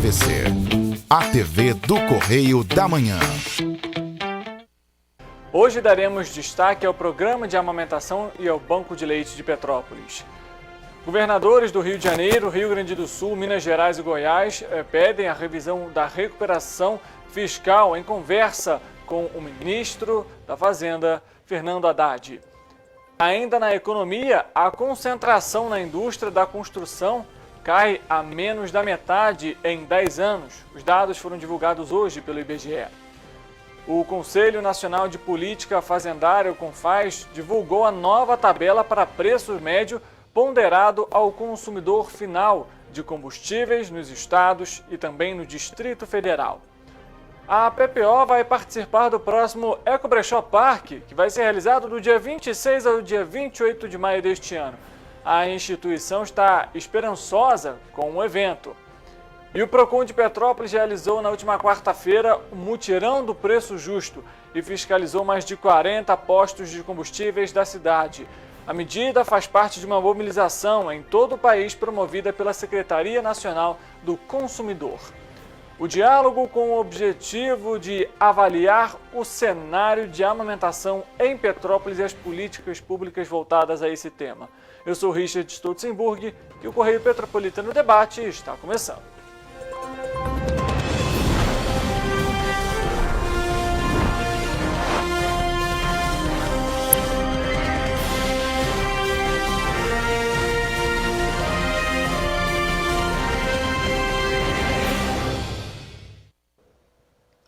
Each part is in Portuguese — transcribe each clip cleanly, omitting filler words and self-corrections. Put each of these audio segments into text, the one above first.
TVC, a TV do Correio da Manhã. Hoje daremos destaque ao Programa de Amamentação e ao Banco de Leite de Petrópolis. Governadores do Rio de Janeiro, Rio Grande do Sul, Minas Gerais e Goiás pedem a revisão da recuperação fiscal em conversa com o ministro da Fazenda, Fernando Haddad. Ainda na economia, a concentração na indústria da construção cai a menos da metade em 10 anos. Os dados foram divulgados hoje pelo IBGE. O Conselho Nacional de Política Fazendária, o CONFAZ, divulgou a nova tabela para preço médio ponderado ao consumidor final de combustíveis nos estados e também no Distrito Federal. A PPO vai participar do próximo Ecobrechó Parque, que vai ser realizado do dia 26 ao dia 28 de maio deste ano. A instituição está esperançosa com o evento. E o Procon de Petrópolis realizou na última quarta-feira o mutirão do preço justo e fiscalizou mais de 40 postos de combustíveis da cidade. A medida faz parte de uma mobilização em todo o país promovida pela Secretaria Nacional do Consumidor. O diálogo com o objetivo de avaliar o cenário de amamentação em Petrópolis e as políticas públicas voltadas a esse tema. Eu sou Richard Stolzenburg e o Correio Petropolitano Debate está começando.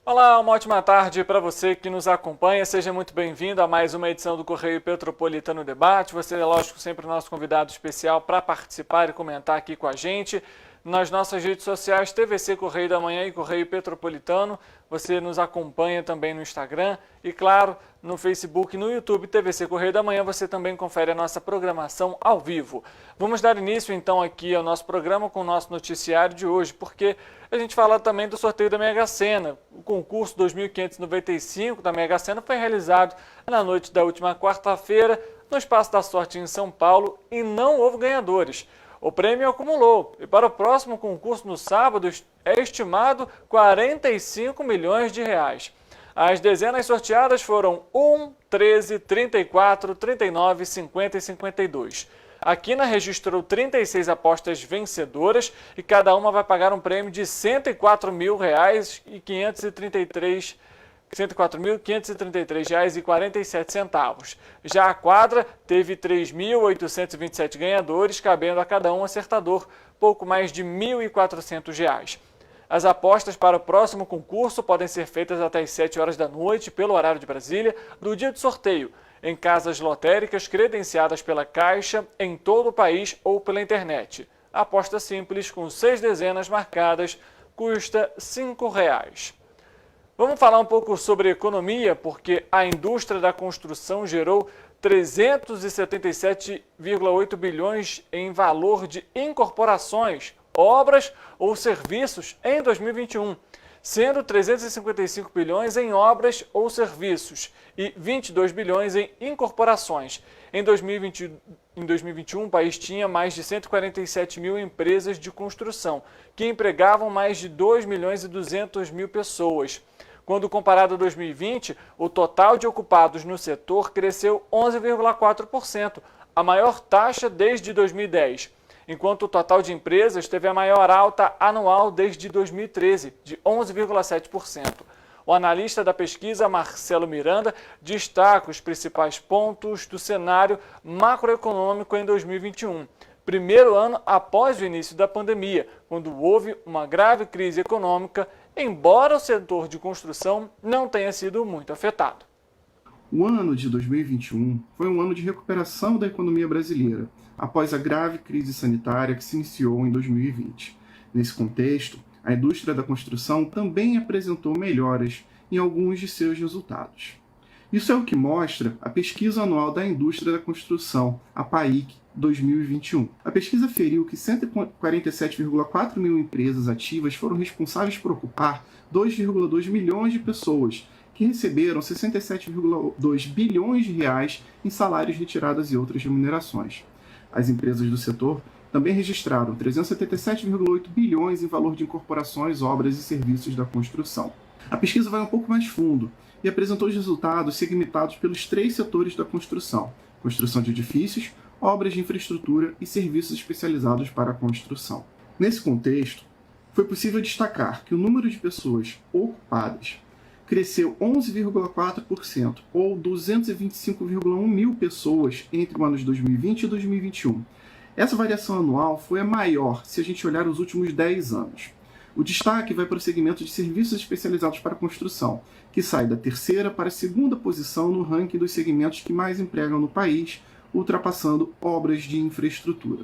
Olá, uma ótima tarde para você que nos acompanha. Seja muito bem-vindo a mais uma edição do Correio Petropolitano Debate. Você é, lógico, sempre o nosso convidado especial para participar e comentar aqui com a gente. Nas nossas redes sociais, TVC Correio da Manhã e Correio Petropolitano. Você nos acompanha também no Instagram e, claro, no Facebook e no YouTube TVC Correio da Manhã. Você também confere a nossa programação ao vivo. Vamos dar início, então, aqui ao nosso programa com o nosso noticiário de hoje, porque a gente fala também do sorteio da Mega Sena. O concurso 2595 da Mega Sena foi realizado na noite da última quarta-feira no Espaço da Sorte em São Paulo e não houve ganhadores. O prêmio acumulou e para o próximo concurso no sábado é estimado 45 milhões de reais. As dezenas sorteadas foram 1, 13, 34, 39, 50 e 52. A Quina registrou 36 apostas vencedoras e cada uma vai pagar um prêmio de R$ 104.533,47. Já a quadra teve 3.827 ganhadores, cabendo a cada um acertador pouco mais de R$ 1.400. As apostas para o próximo concurso podem ser feitas até às 7 horas da noite, pelo horário de Brasília, do dia do sorteio, em casas lotéricas credenciadas pela Caixa em todo o país ou pela internet. A aposta simples, com 6 dezenas marcadas, custa R$ 5,00. Vamos falar um pouco sobre economia, porque a indústria da construção gerou 377,8 bilhões em valor de incorporações, obras ou serviços em 2021, sendo 355 bilhões em obras ou serviços e 22 bilhões em incorporações. Em 2021, o país tinha mais de 147 mil empresas de construção, que empregavam mais de 2 milhões e 200 mil pessoas. Quando comparado a 2020, o total de ocupados no setor cresceu 11,4%, a maior taxa desde 2010, enquanto o total de empresas teve a maior alta anual desde 2013, de 11,7%. O analista da pesquisa, Marcelo Miranda, destaca os principais pontos do cenário macroeconômico em 2021, primeiro ano após o início da pandemia, quando houve uma grave crise econômica, embora o setor de construção não tenha sido muito afetado. O ano de 2021 foi um ano de recuperação da economia brasileira, após a grave crise sanitária que se iniciou em 2020. Nesse contexto, a indústria da construção também apresentou melhoras em alguns de seus resultados. Isso é o que mostra a pesquisa anual da indústria da construção, a PAIC 2021. A pesquisa aferiu que 147,4 mil empresas ativas foram responsáveis por ocupar 2,2 milhões de pessoas, que receberam 67,2 bilhões de reais em salários, retiradas e outras remunerações. As empresas do setor também registraram 377,8 bilhões em valor de incorporações, obras e serviços da construção. A pesquisa vai um pouco mais fundo e apresentou os resultados segmentados pelos 3 setores da construção: construção de edifícios, obras de infraestrutura e serviços especializados para a construção. Nesse contexto, foi possível destacar que o número de pessoas ocupadas cresceu 11,4%, ou 225,1 mil pessoas entre os anos 2020 e 2021. Essa variação anual foi a maior se a gente olhar os últimos 10 anos. O destaque vai para o segmento de serviços especializados para a construção, que sai da 3ª para a 2ª posição no ranking dos segmentos que mais empregam no país, ultrapassando obras de infraestrutura.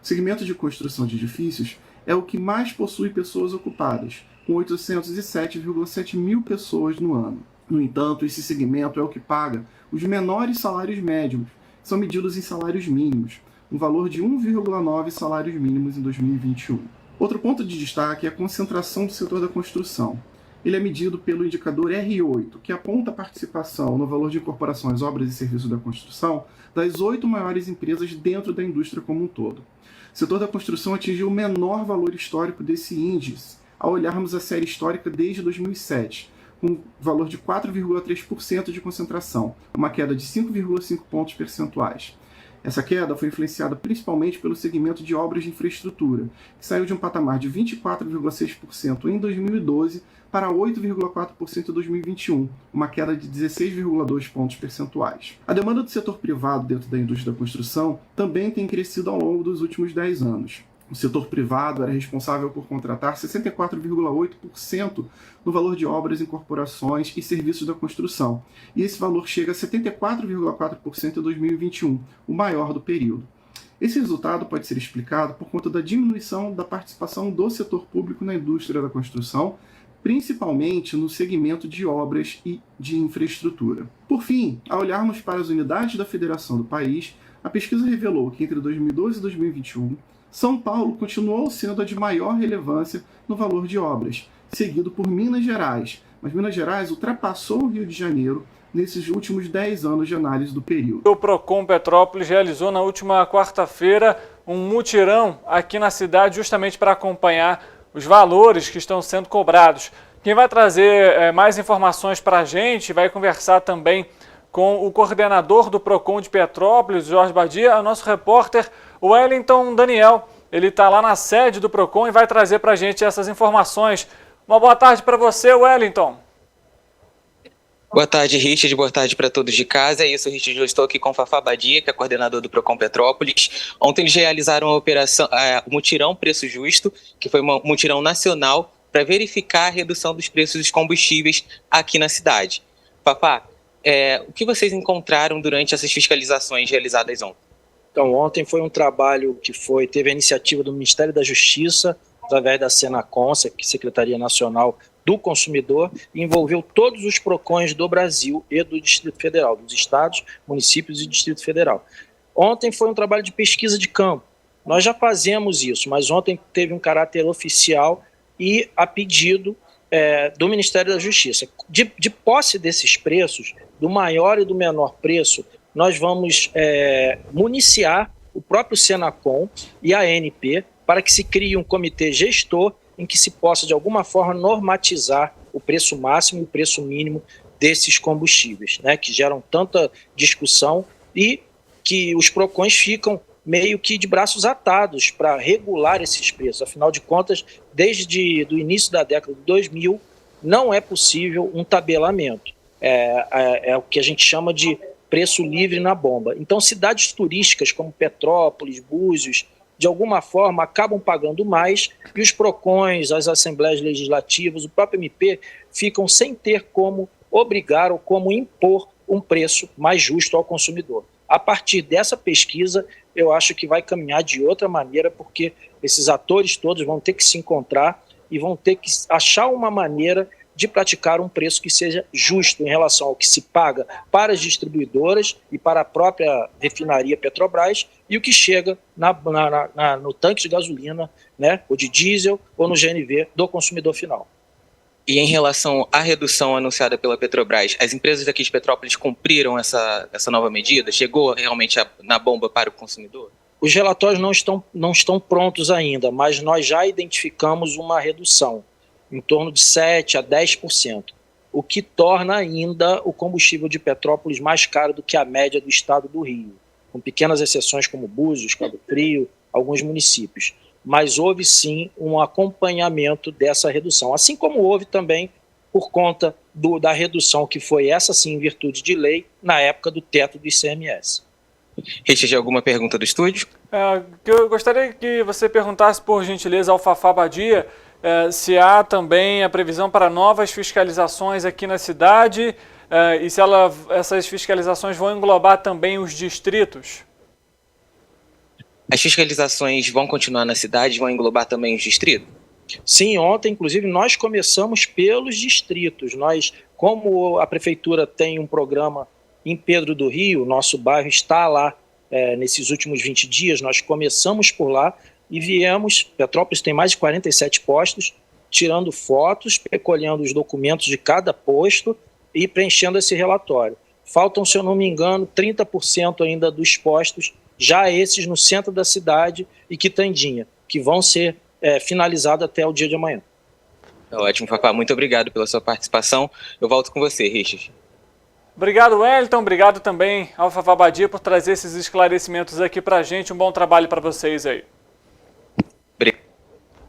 O segmento de construção de edifícios é o que mais possui pessoas ocupadas, com 807,7 mil pessoas no ano. No entanto, esse segmento é o que paga os menores salários médios, que são medidos em salários mínimos, um valor de 1,9 salários mínimos em 2021. Outro ponto de destaque é a concentração do setor da construção. Ele é medido pelo indicador R8, que aponta a participação no valor de incorporações, obras e serviços da construção das 8 maiores empresas dentro da indústria como um todo. O setor da construção atingiu o menor valor histórico desse índice, ao olharmos a série histórica desde 2007, com um valor de 4,3% de concentração, uma queda de 5,5 pontos percentuais. Essa queda foi influenciada principalmente pelo segmento de obras de infraestrutura, que saiu de um patamar de 24,6% em 2012 para 8,4% em 2021, uma queda de 16,2 pontos percentuais. A demanda do setor privado dentro da indústria da construção também tem crescido ao longo dos últimos 10 anos. O setor privado era responsável por contratar 64,8% no valor de obras, incorporações e serviços da construção, e esse valor chega a 74,4% em 2021, o maior do período. Esse resultado pode ser explicado por conta da diminuição da participação do setor público na indústria da construção, principalmente no segmento de obras e de infraestrutura. Por fim, ao olharmos para as unidades da federação do país, a pesquisa revelou que entre 2012 e 2021, São Paulo continuou sendo a de maior relevância no valor de obras, seguido por Minas Gerais, mas Minas Gerais ultrapassou o Rio de Janeiro nesses últimos 10 anos de análise do período. O Procon Petrópolis realizou na última quarta-feira um mutirão aqui na cidade justamente para acompanhar os valores que estão sendo cobrados. Quem vai trazer mais informações para a gente, vai conversar também com o coordenador do Procon de Petrópolis, Jorge Badia, é o nosso repórter Wellington Daniel. Ele está lá na sede do Procon e vai trazer para a gente essas informações. Uma boa tarde para você, Wellington. Boa tarde, Richard. Boa tarde para todos de casa. É isso, Richard. Eu estou aqui com o Fafá Badia, que é coordenador do Procon Petrópolis. Ontem eles realizaram a operação, o mutirão Preço Justo, que foi um mutirão nacional para verificar a redução dos preços dos combustíveis aqui na cidade. Fafá, o que vocês encontraram durante essas fiscalizações realizadas ontem? Então, ontem foi um trabalho que teve a iniciativa do Ministério da Justiça, através da Senacon, Secretaria Nacional do Consumidor, e envolveu todos os PROCONs do Brasil e do Distrito Federal, dos estados, municípios e Distrito Federal. Ontem foi um trabalho de pesquisa de campo. Nós já fazemos isso, mas ontem teve um caráter oficial e a pedido do Ministério da Justiça. De posse desses preços, do maior e do menor preço, nós vamos municiar o próprio Senacon e a ANP para que se crie um comitê gestor em que se possa, de alguma forma, normatizar o preço máximo e o preço mínimo desses combustíveis, né, que geram tanta discussão e que os PROCONs ficam meio que de braços atados para regular esses preços. Afinal de contas, desde o início da década de 2000, não é possível um tabelamento. É o que a gente chama de preço livre na bomba. Então, cidades turísticas como Petrópolis, Búzios, de alguma forma, acabam pagando mais e os PROCONs, as Assembleias Legislativas, o próprio MP, ficam sem ter como obrigar ou como impor um preço mais justo ao consumidor. A partir dessa pesquisa, eu acho que vai caminhar de outra maneira, porque esses atores todos vão ter que se encontrar e vão ter que achar uma maneira de praticar um preço que seja justo em relação ao que se paga para as distribuidoras e para a própria refinaria Petrobras e o que chega no tanque de gasolina, né, ou de diesel ou no GNV do consumidor final. E em relação à redução anunciada pela Petrobras, as empresas daqui de Petrópolis cumpriram essa nova medida? Chegou realmente na bomba para o consumidor? Os relatórios não estão prontos ainda, mas nós já identificamos uma redução em torno de 7% a 10%, o que torna ainda o combustível de Petrópolis mais caro do que a média do estado do Rio, com pequenas exceções como Búzios, Cabo Frio, alguns municípios. Mas houve sim um acompanhamento dessa redução, assim como houve também por conta da redução que foi essa sim em virtude de lei na época do teto do ICMS. Richard, alguma pergunta do estúdio? Eu gostaria que você perguntasse, por gentileza, ao Fafá Badia, se há também a previsão para novas fiscalizações aqui na cidade e se essas fiscalizações vão englobar também os distritos. As fiscalizações vão continuar na cidade, vão englobar também os distritos? Sim, ontem, inclusive, nós começamos pelos distritos. Como a prefeitura tem um programa em Pedro do Rio, nosso bairro está lá nesses últimos 20 dias, nós começamos por lá e viemos. Petrópolis tem mais de 47 postos, tirando fotos, recolhendo os documentos de cada posto e preenchendo esse relatório. Faltam, se eu não me engano, 30% ainda dos postos, já esses no centro da cidade e Quitandinha, que vão ser finalizados até o dia de amanhã. Ótimo, Fafá. Muito obrigado pela sua participação. Eu volto com você, Richard. Obrigado, Wellington. Obrigado também ao Fafá Badia por trazer esses esclarecimentos aqui para a gente. Um bom trabalho para vocês aí.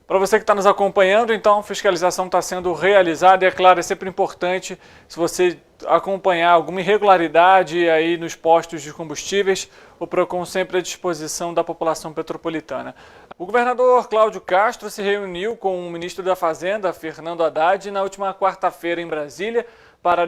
Para você que está nos acompanhando, então, a fiscalização está sendo realizada e, é claro, é sempre importante, se você acompanhar alguma irregularidade aí nos postos de combustíveis, o PROCON sempre à disposição da população petropolitana. O governador Cláudio Castro se reuniu com o ministro da Fazenda, Fernando Haddad, na última quarta-feira em Brasília, para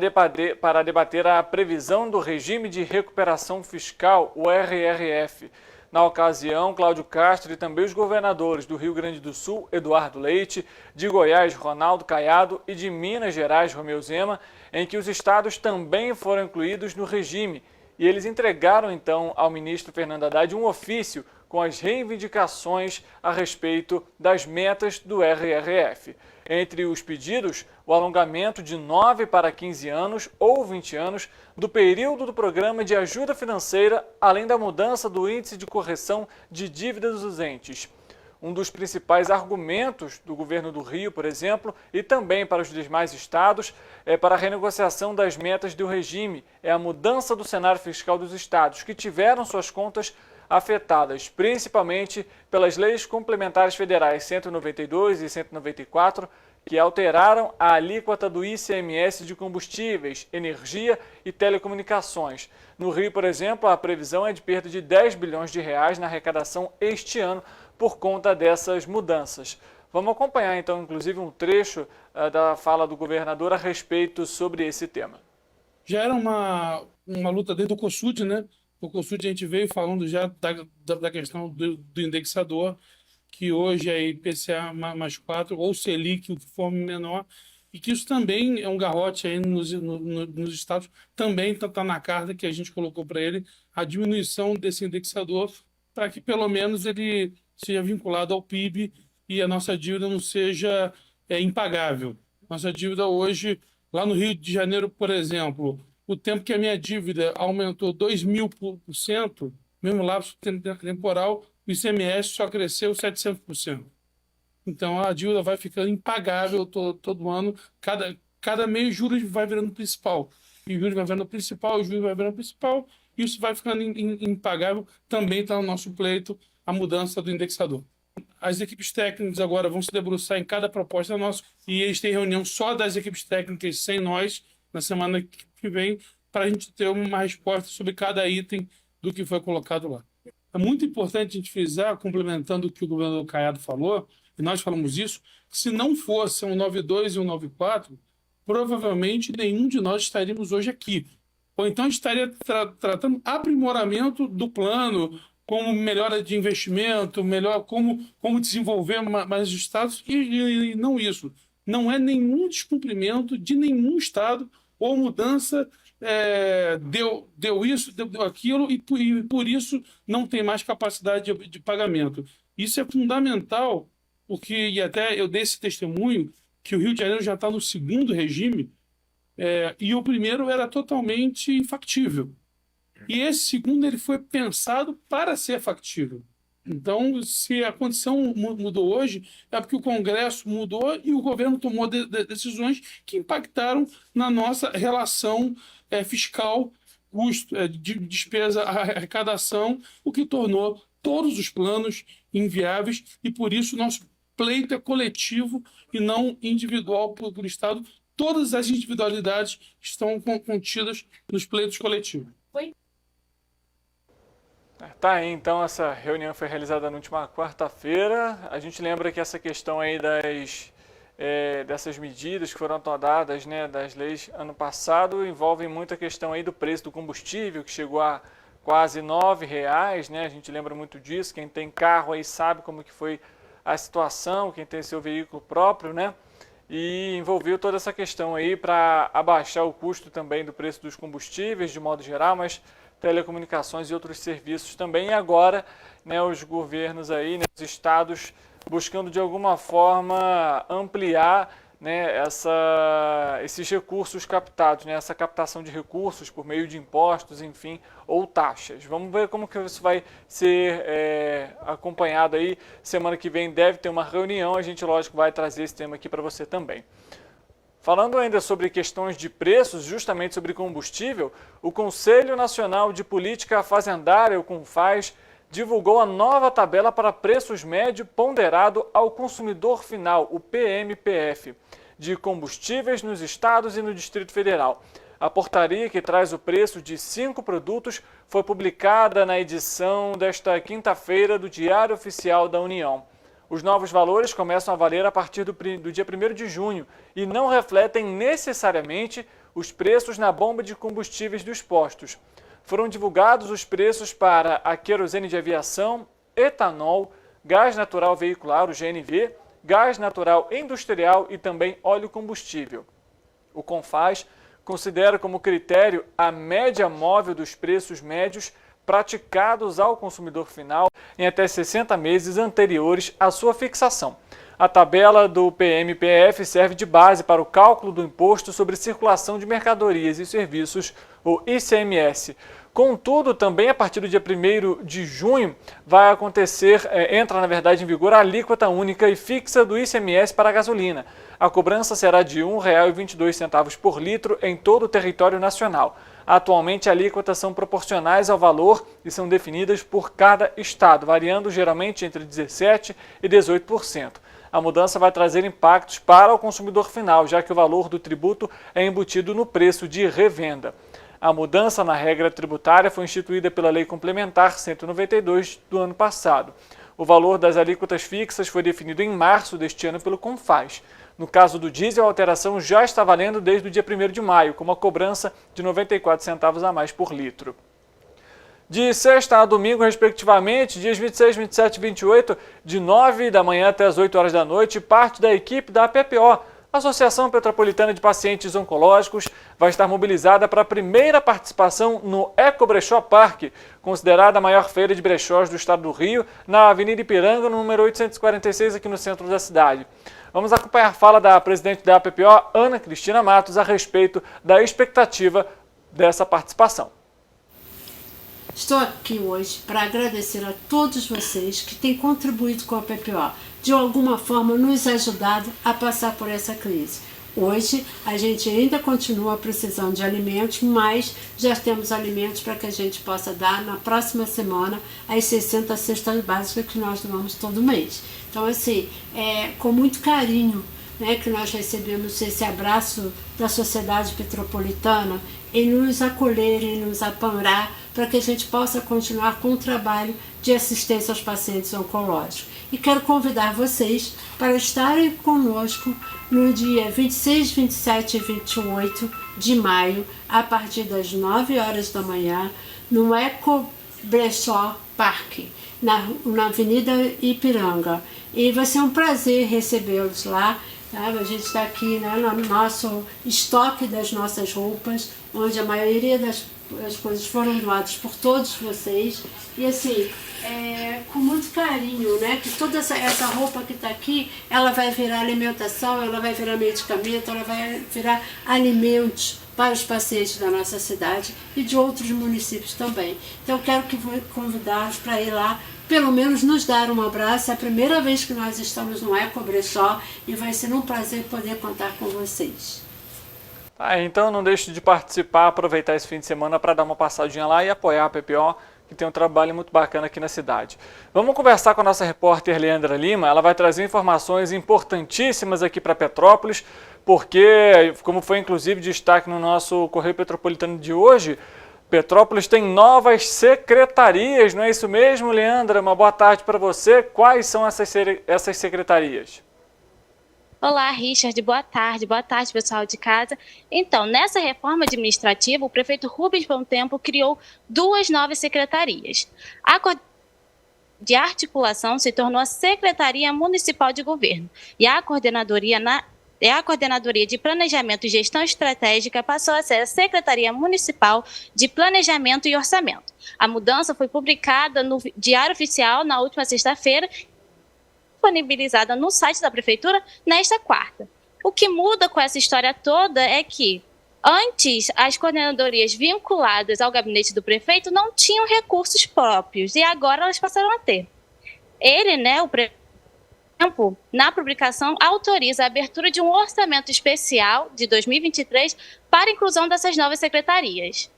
debater a previsão do regime de recuperação fiscal, o RRF. Na ocasião, Cláudio Castro e também os governadores do Rio Grande do Sul, Eduardo Leite, de Goiás, Ronaldo Caiado e de Minas Gerais, Romeu Zema, em que os estados também foram incluídos no regime. E eles entregaram, então, ao ministro Fernando Haddad um ofício com as reivindicações a respeito das metas do RRF. Entre os pedidos, o alongamento de 9 para 15 anos ou 20 anos do período do programa de ajuda financeira, além da mudança do índice de correção de dívidas dos entes. Um dos principais argumentos do governo do Rio, por exemplo, e também para os demais estados, para a renegociação das metas do regime, é a mudança do cenário fiscal dos estados, que tiveram suas contas afetadas, principalmente pelas leis complementares federais 192 e 194, que alteraram a alíquota do ICMS de combustíveis, energia e telecomunicações. No Rio, por exemplo, a previsão é de perda de 10 bilhões de reais na arrecadação este ano por conta dessas mudanças. Vamos acompanhar, então, inclusive, um trecho da fala do governador a respeito sobre esse tema. Já era uma luta desde o COSUD, né? O COSUD a gente veio falando já da questão do indexador, que hoje é IPCA mais 4, ou Selic, o que for menor, e que isso também é um garrote aí nos estados, também está na carta que a gente colocou para ele, a diminuição desse indexador, para que pelo menos ele seja vinculado ao PIB e a nossa dívida não seja impagável. Nossa dívida hoje, lá no Rio de Janeiro, por exemplo, o tempo que a minha dívida aumentou 2.000%, mesmo lapso temporal, o ICMS só cresceu 700%. Então a dívida vai ficando impagável todo ano. Cada mês juros vai virando principal. E juros vai virando principal, juros vai virando principal. Isso vai ficando impagável. Também está no nosso pleito a mudança do indexador. As equipes técnicas agora vão se debruçar em cada proposta nossa e eles têm reunião só das equipes técnicas sem nós na semana que vem para a gente ter uma resposta sobre cada item do que foi colocado lá. É muito importante a gente frisar, complementando o que o governador Caiado falou, e nós falamos isso, que se não fosse um 92 e um 94, provavelmente nenhum de nós estaríamos hoje aqui. Ou então estaria tratando aprimoramento do plano, como melhora de investimento, melhor como desenvolver mais estados, e não isso. Não é nenhum descumprimento de nenhum estado ou mudança deu isso, deu aquilo, e por isso não tem mais capacidade de pagamento. Isso é fundamental, porque, e até eu dei esse testemunho, que o Rio de Janeiro já está no segundo regime, e o primeiro era totalmente infactível. E esse segundo ele foi pensado para ser factível. Então, se a condição mudou hoje, é porque o Congresso mudou e o governo tomou decisões que impactaram na nossa relação fiscal, custo, de despesa, arrecadação, o que tornou todos os planos inviáveis e, por isso, nosso pleito é coletivo e não individual por Estado. Todas as individualidades estão contidas nos pleitos coletivos. Tá aí, então, essa reunião foi realizada na última quarta-feira. A gente lembra que essa questão aí dessas medidas que foram adotadas, né, das leis ano passado, envolvem muito a questão aí do preço do combustível, que chegou a quase R$9, né? A gente lembra muito disso. Quem tem carro aí sabe como que foi a situação, quem tem seu veículo próprio, né? E envolveu toda essa questão aí para abaixar o custo também do preço dos combustíveis, de modo geral, mas telecomunicações e outros serviços também. E agora, né, os governos aí, né, os estados, buscando de alguma forma ampliar, né, esses recursos captados, né, essa captação de recursos por meio de impostos, enfim, ou taxas. Vamos ver como que isso vai ser acompanhado aí. Semana que vem deve ter uma reunião, a gente, lógico, vai trazer esse tema aqui para você também. Falando ainda sobre questões de preços, justamente sobre combustível, o Conselho Nacional de Política Fazendária, o CONFAZ, divulgou a nova tabela para preços médio ponderado ao consumidor final, o PMPF, de combustíveis nos estados e no Distrito Federal. A portaria, que traz o preço de 5 produtos, foi publicada na edição desta quinta-feira do Diário Oficial da União. Os novos valores começam a valer a partir do dia 1º de junho e não refletem necessariamente os preços na bomba de combustíveis dos postos. Foram divulgados os preços para a querosene de aviação, etanol, gás natural veicular, o GNV, gás natural industrial e também óleo combustível. O CONFAZ considera como critério a média móvel dos preços médios praticados ao consumidor final em até 60 meses anteriores à sua fixação. A tabela do PMPF serve de base para o cálculo do Imposto sobre Circulação de Mercadorias e Serviços, o ICMS. Contudo, também a partir do dia 1º de junho vai acontecer, entra na verdade em vigor a alíquota única e fixa do ICMS para a gasolina. A cobrança será de R$ 1,22 por litro em todo o território nacional. Atualmente, alíquotas são proporcionais ao valor e são definidas por cada estado, variando geralmente entre 17% e 18%. A mudança vai trazer impactos para o consumidor final, já que o valor do tributo é embutido no preço de revenda. A mudança na regra tributária foi instituída pela Lei Complementar 192 do ano passado. O valor das alíquotas fixas foi definido em março deste ano pelo CONFAZ. No caso do diesel, a alteração já está valendo desde o dia 1º de maio, com uma cobrança de 94 centavos a mais por litro. De sexta a domingo, respectivamente, dias 26, 27 e 28, de 9 da manhã até as 8 horas da noite, parte da equipe da PPO, Associação Petropolitana de Pacientes Oncológicos, vai estar mobilizada para a primeira participação no Eco Brechó Parque, considerada a maior feira de brechós do estado do Rio, na Avenida Ipiranga, no número 846, aqui no centro da cidade. Vamos acompanhar a fala da presidente da PPO, Ana Cristina Matos, a respeito da expectativa dessa participação. Estou aqui hoje para agradecer a todos vocês que têm contribuído com a PPO, de alguma forma nos ajudado a passar por essa crise. Hoje a gente ainda continua precisando de alimentos, mas já temos alimentos para que a gente possa dar na próxima semana as 60 cestas básicas que nós damos todo mês. Então, assim, com muito carinho, né, que nós recebemos esse abraço da sociedade petropolitana em nos acolher, em nos amparar, para que a gente possa continuar com o trabalho de assistência aos pacientes oncológicos. E quero convidar vocês para estarem conosco no dia 26, 27 e 28 de maio, a partir das 9 horas da manhã, no Eco Brechó Parque, na Avenida Ipiranga. E vai ser um prazer recebê-los lá. A gente está aqui, né, no nosso estoque das nossas roupas, onde a maioria das coisas foram doadas por todos vocês. E assim, com muito carinho, né, que toda essa roupa que está aqui, ela vai virar alimentação, ela vai virar medicamento, ela vai virar alimentos para os pacientes da nossa cidade e de outros municípios também. Então, eu quero convidá-los para ir lá, pelo menos nos dar um abraço. É a primeira vez que nós estamos no Ecobrechó e vai ser um prazer poder contar com vocês. Então não deixe de participar, aproveitar esse fim de semana para dar uma passadinha lá e apoiar a PPO, que tem um trabalho muito bacana aqui na cidade. Vamos conversar com a nossa repórter Leandra Lima. Ela vai trazer informações importantíssimas aqui para Petrópolis, porque, como foi inclusive destaque no nosso Correio Petropolitano de hoje, Petrópolis tem novas secretarias, não é isso mesmo, Leandra? Uma boa tarde para você. Quais são essas secretarias? Olá, Richard, boa tarde pessoal de casa. Então, nessa reforma administrativa, o prefeito Rubens Bom Tempo criou 2 novas secretarias. A de articulação se tornou a Secretaria Municipal de Governo e a Coordenadoria de Planejamento e Gestão Estratégica passou a ser a Secretaria Municipal de Planejamento e Orçamento. A mudança foi publicada no Diário Oficial na última sexta-feira, disponibilizada no site da Prefeitura nesta quarta. O que muda com essa história toda é que, antes, as coordenadorias vinculadas ao gabinete do prefeito não tinham recursos próprios e agora elas passaram a ter. Ele, o prefeito, na publicação, autoriza a abertura de um orçamento especial de 2023 para a inclusão dessas novas secretarias.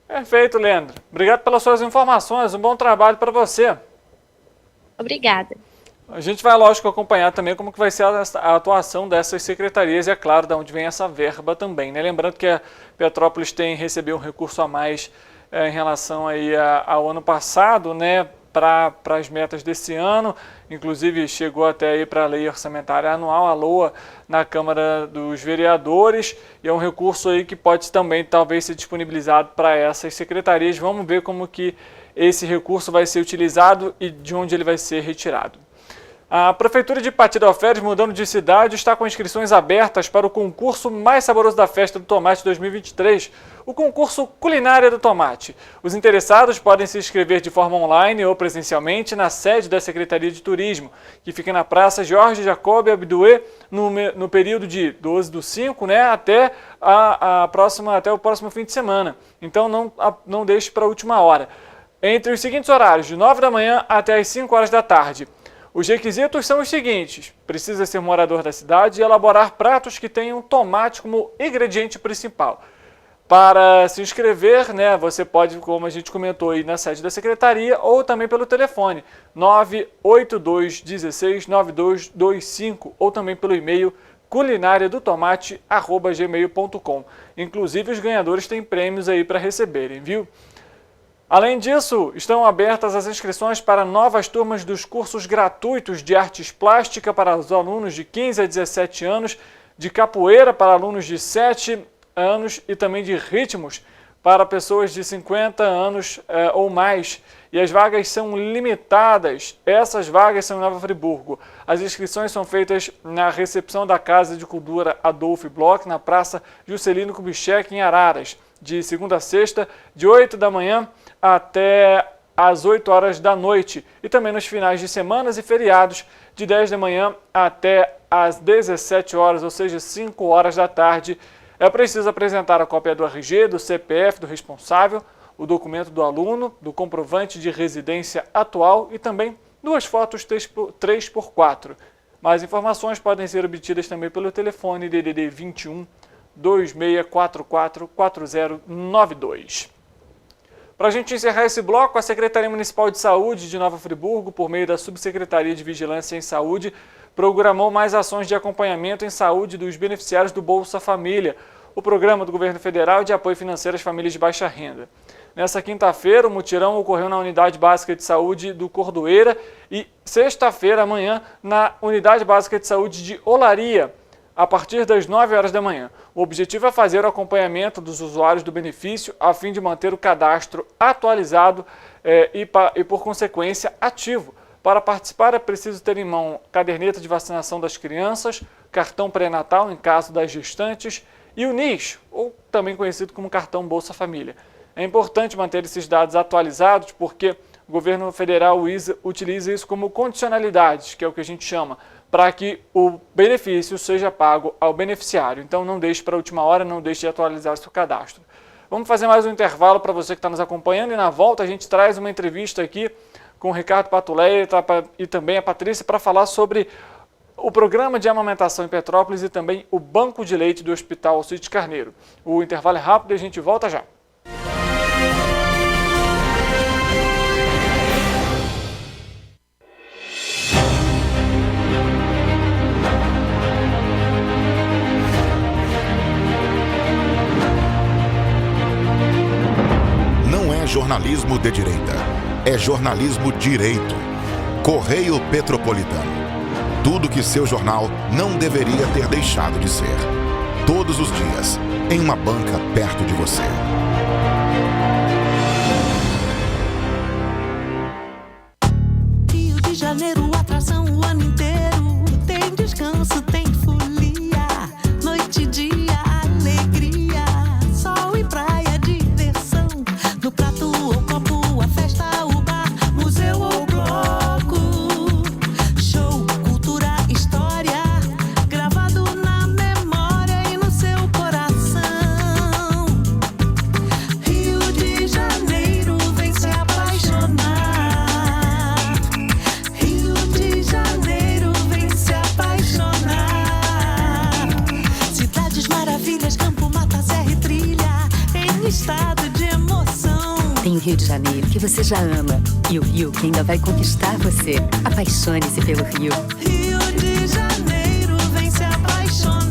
Perfeito, Leandro. Obrigado pelas suas informações. Um bom trabalho para você. Obrigada. A gente vai, lógico, acompanhar também como que vai ser a atuação dessas secretarias e, é claro, de onde vem essa verba também, né? Lembrando que a Petrópolis recebeu um recurso a mais em relação aí ao ano passado, né? Para as metas desse ano, inclusive chegou até aí para a Lei Orçamentária Anual, a LOA, na Câmara dos Vereadores, e é um recurso aí que pode também talvez ser disponibilizado para essas secretarias. Vamos ver como que esse recurso vai ser utilizado e de onde ele vai ser retirado. A Prefeitura de Pati de Alferes, mudando de cidade, está com inscrições abertas para o concurso mais saboroso da Festa do Tomate 2023, o concurso Culinária do Tomate. Os interessados podem se inscrever de forma online ou presencialmente na sede da Secretaria de Turismo, que fica na Praça Jorge Jacob Abdoué, no período de 12/5, até até o próximo fim de semana. Então não deixe para a última hora. Entre os seguintes horários, de 9 da manhã até as 5 horas da tarde. Os requisitos são os seguintes: precisa ser morador da cidade e elaborar pratos que tenham tomate como ingrediente principal. Para se inscrever, você pode, como a gente comentou, ir na sede da secretaria ou também pelo telefone 982169225 ou também pelo e-mail culinariadotomate@gmail.com. Inclusive, os ganhadores têm prêmios aí para receberem, viu? Além disso, estão abertas as inscrições para novas turmas dos cursos gratuitos de artes plásticas para os alunos de 15 a 17 anos, de capoeira para alunos de 7 anos e também de ritmos para pessoas de 50 anos ou mais. E as vagas são limitadas. Essas vagas são em Nova Friburgo. As inscrições são feitas na recepção da Casa de Cultura Adolfo Bloch, na Praça Juscelino Kubitschek, em Araras, de segunda a sexta, de 8 da manhã até às 8 horas da noite, e também nos finais de semanas e feriados, de 10 da manhã até às 17 horas, ou seja, 5 horas da tarde. É preciso apresentar a cópia do RG, do CPF do responsável, o documento do aluno, do comprovante de residência atual e também 2 fotos 3x4. Mais informações podem ser obtidas também pelo telefone DDD 21 2644 4092. Para a gente encerrar esse bloco, a Secretaria Municipal de Saúde de Nova Friburgo, por meio da Subsecretaria de Vigilância em Saúde, programou mais ações de acompanhamento em saúde dos beneficiários do Bolsa Família, o programa do Governo Federal de apoio financeiro às famílias de baixa renda. Nessa quinta-feira, o mutirão ocorreu na Unidade Básica de Saúde do Cordoeira e sexta-feira, amanhã, na Unidade Básica de Saúde de Olaria, a partir das 9 horas da manhã. O objetivo é fazer o acompanhamento dos usuários do benefício a fim de manter o cadastro atualizado e, por consequência, ativo. Para participar é preciso ter em mão caderneta de vacinação das crianças, cartão pré-natal em caso das gestantes e o NIS, ou também conhecido como cartão Bolsa Família. É importante manter esses dados atualizados porque o governo federal utiliza isso como condicionalidades, que é o que a gente chama, para que o benefício seja pago ao beneficiário. Então não deixe para a última hora, não deixe de atualizar seu cadastro. Vamos fazer mais um intervalo para você que está nos acompanhando e na volta a gente traz uma entrevista aqui com o Ricardo Patuleia e também a Patrícia para falar sobre o programa de amamentação em Petrópolis e também o banco de leite do Hospital Alcides Carneiro. O intervalo é rápido e a gente volta já. Não é jornalismo de direita, é jornalismo direito. Correio Petropolitano. Tudo que seu jornal não deveria ter deixado de ser. Todos os dias, em uma banca perto de você. Rio de Janeiro, atração o ano inteiro. Tem descanso, tem folia. Noite e dia, alegria. Sol e praia, diversão. No prato ou copo, a festa, o bar, museu ou bloco. Show, cultura, história. Gravado na memória e no seu coração. Rio de Janeiro, vem se apaixonar. Rio de Janeiro, vem se apaixonar. Cidades maravilhas, campo, mata, serra e trilha. Em estado de emoção. Tem o Rio de Janeiro, que você já ama. E o Rio, que ainda vai conquistar você. Apaixone-se pelo Rio. Rio de Janeiro, vem se apaixonar.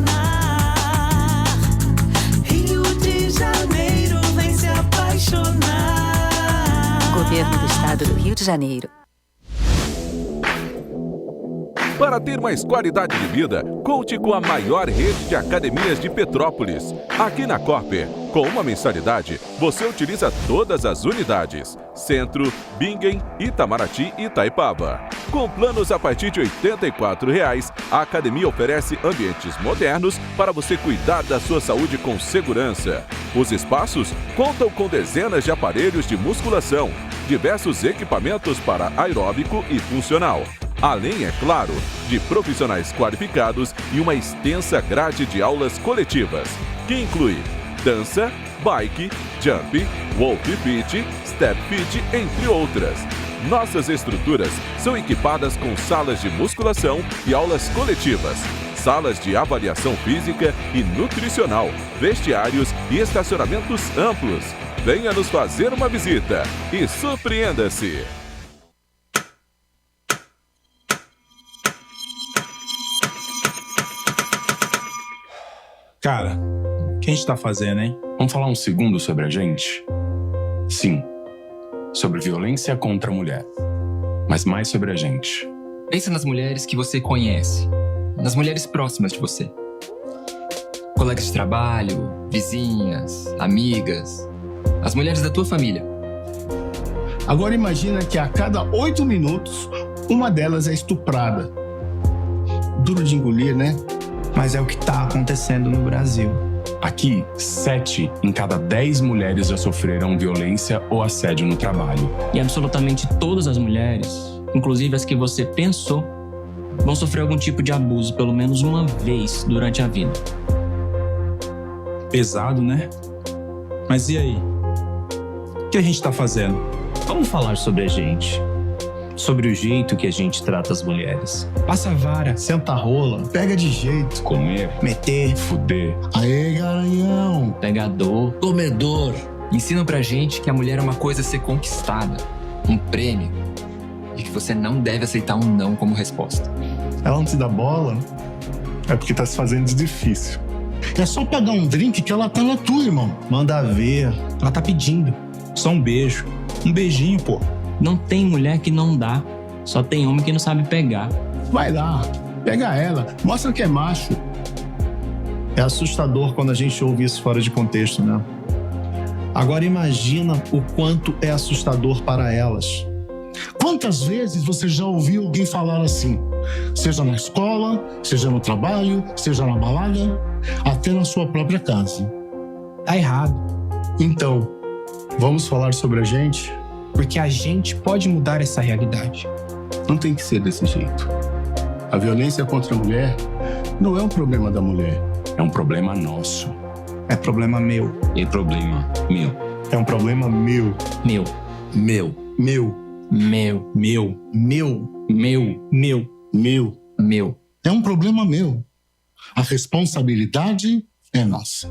Rio de Janeiro, vem se apaixonar. Governo do Estado do Rio de Janeiro. Para ter mais qualidade de vida, conte com a maior rede de academias de Petrópolis. Aqui na Corper, com uma mensalidade, você utiliza todas as unidades. Centro, Bingen, Itamaraty e Itaipava. Com planos a partir de R$ 84,00, a academia oferece ambientes modernos para você cuidar da sua saúde com segurança. Os espaços contam com dezenas de aparelhos de musculação, diversos equipamentos para aeróbico e funcional. Além, é claro, de profissionais qualificados e uma extensa grade de aulas coletivas, que inclui dança, bike, jump, walk fit, step fit, entre outras. Nossas estruturas são equipadas com salas de musculação e aulas coletivas, salas de avaliação física e nutricional, vestiários e estacionamentos amplos. Venha nos fazer uma visita e surpreenda-se! Cara, o que a gente tá fazendo, hein? Vamos falar um segundo sobre a gente? Sim, sobre violência contra a mulher, mas mais sobre a gente. Pensa nas mulheres que você conhece, nas mulheres próximas de você. Colegas de trabalho, vizinhas, amigas, as mulheres da tua família. Agora imagina que a cada 8 minutos, uma delas é estuprada. Duro de engolir, né? Mas é o que está acontecendo no Brasil. Aqui, 7 em cada 10 mulheres já sofreram violência ou assédio no trabalho. E absolutamente todas as mulheres, inclusive as que você pensou, vão sofrer algum tipo de abuso pelo menos uma vez durante a vida. Pesado, né? Mas e aí? O que a gente está fazendo? Vamos falar sobre a gente. Sobre o jeito que a gente trata as mulheres. Passa a vara, senta a rola, pega de jeito. Comer, meter, fuder. Aê, garanhão. Pegador, comedor. Ensinam pra gente que a mulher é uma coisa a ser conquistada, um prêmio, e que você não deve aceitar um não como resposta. Ela não te dá bola, é porque tá se fazendo de difícil. É só pagar um drink que ela tá na tua, irmão. Manda ver. Ela tá pedindo. Só um beijo. Um beijinho, pô. Não tem mulher que não dá, só tem homem que não sabe pegar. Vai lá, pega ela, mostra que é macho. É assustador quando a gente ouve isso fora de contexto, né? Agora imagina o quanto é assustador para elas. Quantas vezes você já ouviu alguém falar assim? Seja na escola, seja no trabalho, seja na balada, até na sua própria casa. Tá errado. Então, vamos falar sobre a gente? porque a gente pode mudar essa realidade. Não tem que ser desse jeito. A violência contra a mulher não é um problema da mulher. É um problema nosso. É problema meu. É problema meu. É um problema meu. Meu. Meu. Meu. Meu. Meu. Meu. Meu. Meu. Meu. Meu. É um problema meu. A responsabilidade é nossa.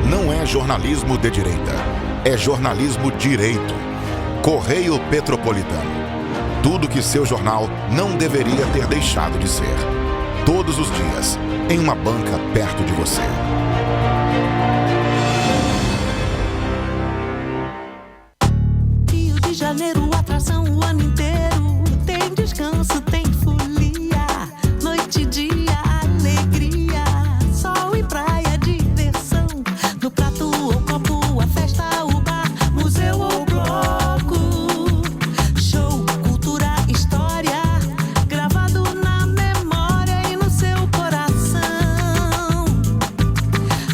Não é jornalismo de direita, é jornalismo direito. Correio Petropolitano. Tudo que seu jornal não deveria ter deixado de ser. Todos os dias, em uma banca perto de você. Rio de Janeiro, atração o ano inteiro. Tem descanso, tem folia. Noite e dia, alegria. Sol e praia, diversão. No prato ou copo, a festa, o bar, museu ou bloco. Show, cultura, história. Gravado na memória e no seu coração.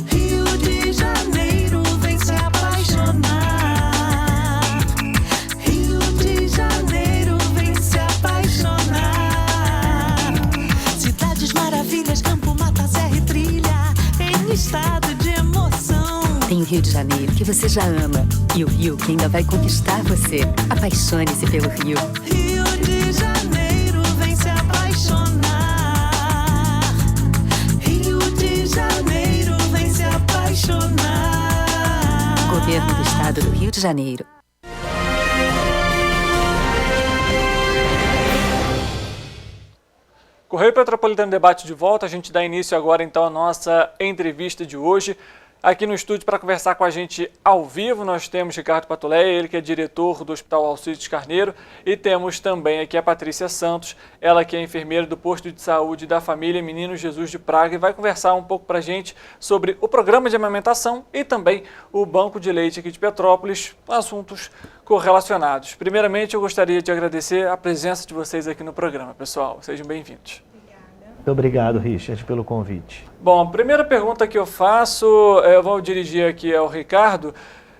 Rio de Janeiro, vem se apaixonar. Rio de Janeiro, vem se apaixonar. Cidades maravilhas, campo, mata, serra e trilha, em estado de emoção. Tem o Rio de Janeiro, que você já ama, e o Rio, que ainda vai conquistar você. Apaixone-se pelo Rio. Rio de Janeiro, vem se apaixonar. Rio de Janeiro, vem se apaixonar. Governo do Estado do Rio de Janeiro. Correio Petropolitano Debate de volta. A gente dá início agora então à nossa entrevista de hoje. Aqui no estúdio para conversar com a gente ao vivo nós temos Ricardo Patuleia, ele que é diretor do Hospital Alcides Carneiro, e temos também aqui a Patrícia Santos, ela que é enfermeira do posto de saúde da família Menino Jesus de Praga, e vai conversar um pouco para a gente sobre o programa de amamentação e também o banco de leite aqui de Petrópolis, assuntos correlacionados. Primeiramente eu gostaria de agradecer a presença de vocês aqui no programa, pessoal. Sejam bem-vindos. Muito obrigado, Richard, pelo convite. Bom, a primeira pergunta que eu faço, eu vou dirigir aqui ao Ricardo.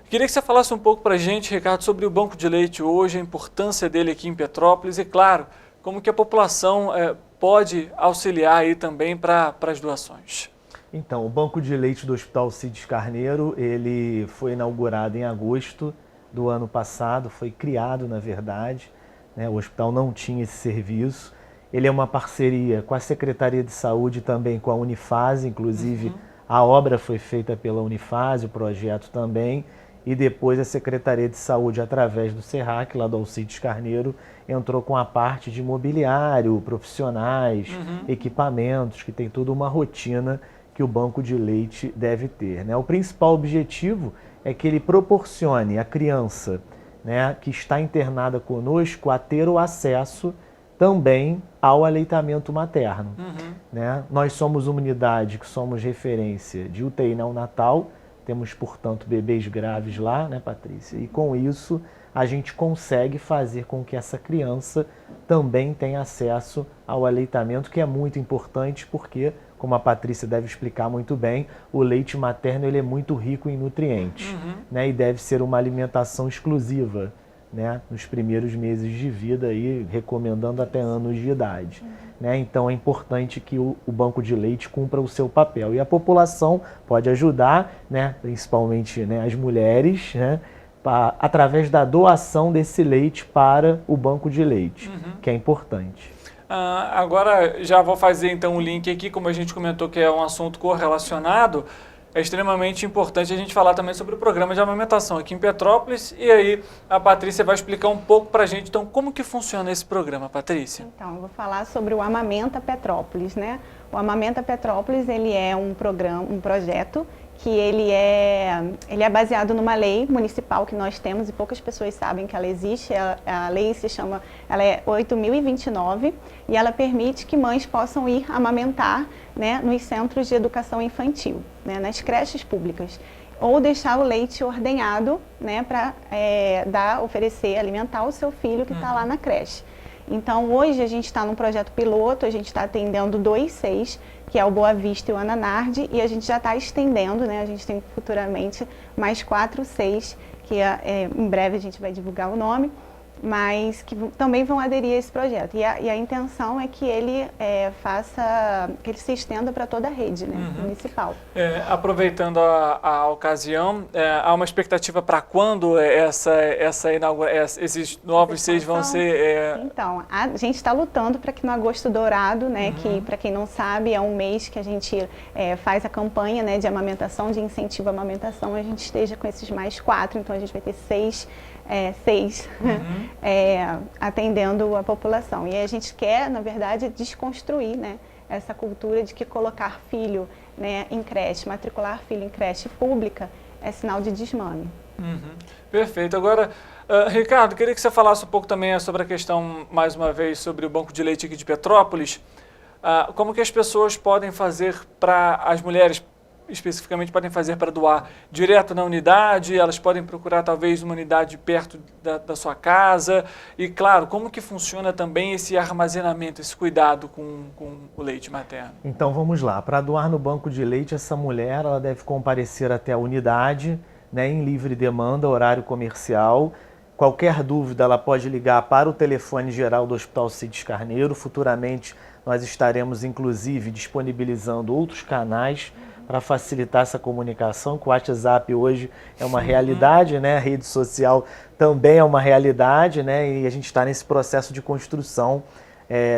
Queria que você falasse um pouco para a gente, Ricardo, sobre o banco de leite hoje, a importância dele aqui em Petrópolis e, claro, como que a população pode auxiliar aí também para as doações. Então, o banco de leite do Hospital Alcides Carneiro, ele foi inaugurado em agosto do ano passado, foi criado, na verdade, né? O hospital não tinha esse serviço. Ele é uma parceria com a Secretaria de Saúde e também com a Unifase, inclusive a obra foi feita pela Unifase, o projeto também, e depois a Secretaria de Saúde, através do SERRAC, lá do Alcides Carneiro, entrou com a parte de mobiliário, profissionais, equipamentos, que tem toda uma rotina que o banco de leite deve ter, né? O principal objetivo é que ele proporcione à criança, né, que está internada conosco a ter o acesso também ao aleitamento materno. Né? Nós somos uma unidade que somos referência de UTI neonatal, temos, portanto, bebês graves lá, né, Patrícia? E com isso a gente consegue fazer com que essa criança também tenha acesso ao aleitamento, que é muito importante porque, como a Patrícia deve explicar muito bem, o leite materno ele é muito rico em nutrientes, né? E deve ser uma alimentação exclusiva, né, nos primeiros meses de vida, aí, recomendando até anos de idade. Né? Então é importante que o banco de leite cumpra o seu papel. E a população pode ajudar, né, principalmente, né, as mulheres, né, através da doação desse leite para o banco de leite, que é importante. Agora já vou fazer então um link aqui, como a gente comentou que é um assunto correlacionado. É extremamente importante a gente falar também sobre o programa de amamentação aqui em Petrópolis, e aí a Patrícia vai explicar um pouco para a gente, então, como que funciona esse programa, Patrícia? Então, eu vou falar sobre o Amamenta Petrópolis, né? O Amamenta Petrópolis, ele é um programa, um projeto que ele é baseado numa lei municipal que nós temos e poucas pessoas sabem que ela existe. A lei ela é 8.029 e ela permite que mães possam ir amamentar, né, nos centros de educação infantil, né, nas creches públicas. ou deixar o leite ordenhado, né, para oferecer, alimentar o seu filho que está lá na creche. Então, hoje a gente está num projeto piloto, a gente está atendendo 2 SEIs, que é o Boa Vista e o Ana Nardi, e a gente já está estendendo, né, a gente tem futuramente mais 4 SEIs, que em breve a gente vai divulgar o nome, mas que também vão aderir a esse projeto. E a intenção é que ele que ele se estenda para toda a rede, né, municipal. Aproveitando a ocasião, há uma expectativa para quando esses novos SEIs vão ser... Então, a gente está lutando para que no Agosto Dourado, né, que para quem não sabe é um mês que a gente faz a campanha, né, de amamentação, de incentivo à amamentação, a gente esteja com esses mais 4, então a gente vai ter 6 atendendo a população. E a gente quer, na verdade, desconstruir, né, essa cultura de que colocar filho, né, em creche, matricular filho em creche pública é sinal de desmame. Perfeito. Agora, Ricardo, queria que você falasse um pouco também sobre a questão, mais uma vez, sobre o Banco de Leite aqui de Petrópolis. Como que as pessoas podem fazer para, as mulheres especificamente, podem fazer para doar direto na unidade? Elas podem procurar talvez uma unidade perto da sua casa? E claro, como que funciona também esse armazenamento, esse cuidado com o leite materno? Então vamos lá, para doar no banco de leite, essa mulher ela deve comparecer até a unidade, né, em livre demanda, horário comercial. Qualquer dúvida ela pode ligar para o telefone geral do Hospital Cides Carneiro. Futuramente nós estaremos inclusive disponibilizando outros canais para facilitar essa comunicação, que o WhatsApp hoje é uma realidade, né? A rede social também é uma realidade, né? E a gente está nesse processo de construção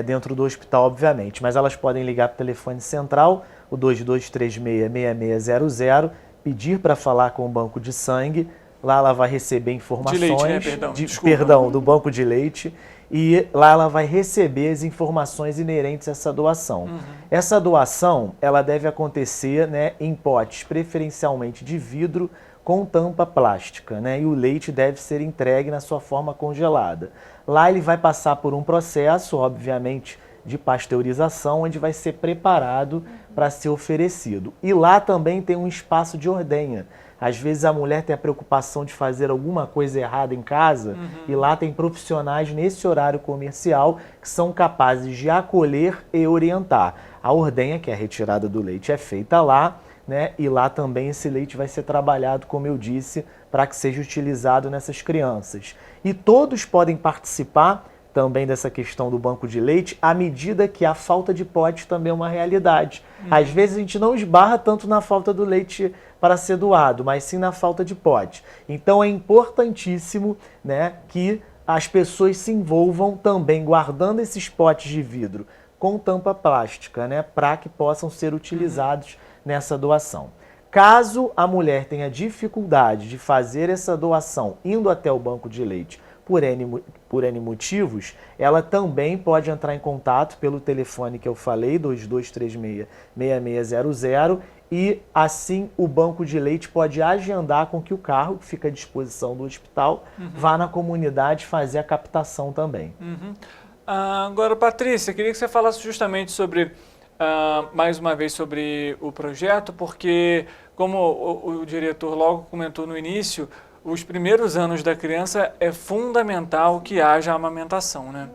dentro do hospital, obviamente. Mas elas podem ligar para o telefone central, o 2236-6600, pedir para falar com o banco de sangue. Lá ela vai receber informações... De leite, né? Perdão, do banco de leite. E lá ela vai receber as informações inerentes a essa doação. Essa doação, ela deve acontecer, né, em potes, preferencialmente de vidro, com tampa plástica, né? E o leite deve ser entregue na sua forma congelada. Lá ele vai passar por um processo, obviamente, de pasteurização, onde vai ser preparado para ser oferecido. E lá também tem um espaço de ordenha. Às vezes a mulher tem a preocupação de fazer alguma coisa errada em casa e lá tem profissionais nesse horário comercial que são capazes de acolher e orientar. A ordenha, que é a retirada do leite, é feita lá, né? E lá também esse leite vai ser trabalhado, como eu disse, para que seja utilizado nessas crianças. E todos podem participar também dessa questão do banco de leite, à medida que a falta de pote também é uma realidade. Às vezes a gente não esbarra tanto na falta do leite para ser doado, mas sim na falta de pote. Então é importantíssimo, né, que as pessoas se envolvam também guardando esses potes de vidro com tampa plástica, né, para que possam ser utilizados nessa doação. Caso a mulher tenha dificuldade de fazer essa doação indo até o banco de leite por N motivos, ela também pode entrar em contato pelo telefone que eu falei, 2236-6600, e assim o banco de leite pode agendar com que o carro, que fica à disposição do hospital, vá na comunidade fazer a captação também. Agora, Patrícia, queria que você falasse justamente sobre, mais uma vez, sobre o projeto, porque, como o diretor logo comentou no início, os primeiros anos da criança é fundamental que haja amamentação, né?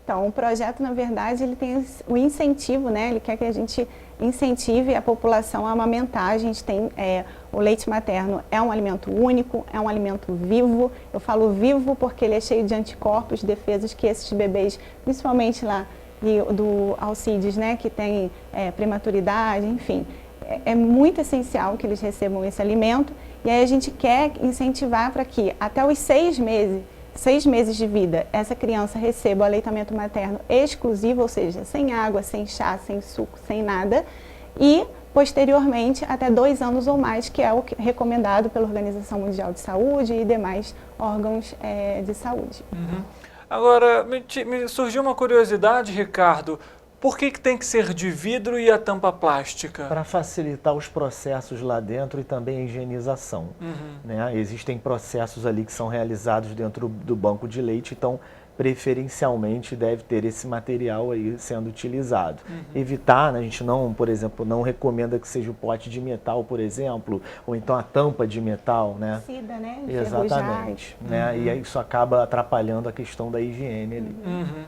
Então, o projeto, na verdade, ele tem o incentivo, né? Ele quer que a gente incentive a população a amamentar. A gente tem o leite materno, é um alimento único, é um alimento vivo. Eu falo vivo porque ele é cheio de anticorpos, defesas que esses bebês, principalmente lá do Alcides, né? Que tem prematuridade, enfim. É muito essencial que eles recebam esse alimento. E aí a gente quer incentivar para que até os 6 meses de vida, essa criança receba o aleitamento materno exclusivo, ou seja, sem água, sem chá, sem suco, sem nada. E, posteriormente, até 2 anos ou mais, que é o recomendado pela Organização Mundial de Saúde e demais órgãos de saúde. Agora, me surgiu uma curiosidade, Ricardo. Por que tem que ser de vidro e a tampa plástica? Para facilitar os processos lá dentro e também a higienização. Né? Existem processos ali que são realizados dentro do banco de leite, então preferencialmente deve ter esse material aí sendo utilizado. Evitar, né, a gente não, por exemplo, não recomenda que seja o pote de metal, por exemplo, ou então a tampa de metal, né? Cida, né? Exatamente. Né? E aí isso acaba atrapalhando a questão da higiene ali.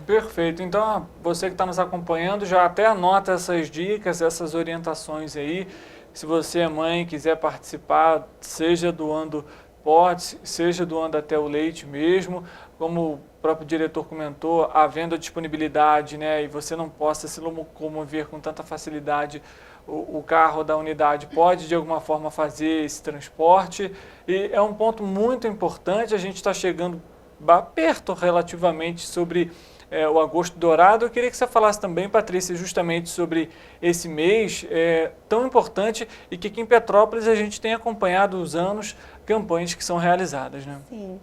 Perfeito. Então, você que está nos acompanhando, já até anota essas dicas, essas orientações aí. Se você é mãe, quiser participar, seja doando potes, seja doando até o leite mesmo, como o próprio diretor comentou, havendo a disponibilidade, né, e você não possa se locomover com tanta facilidade, o carro da unidade pode de alguma forma fazer esse transporte, e é um ponto muito importante. A gente está chegando perto relativamente sobre o Agosto Dourado. Eu queria que você falasse também, Patrícia, justamente sobre esse mês tão importante e que aqui em Petrópolis a gente tem acompanhado os anos, campanhas que são realizadas, né? Sim.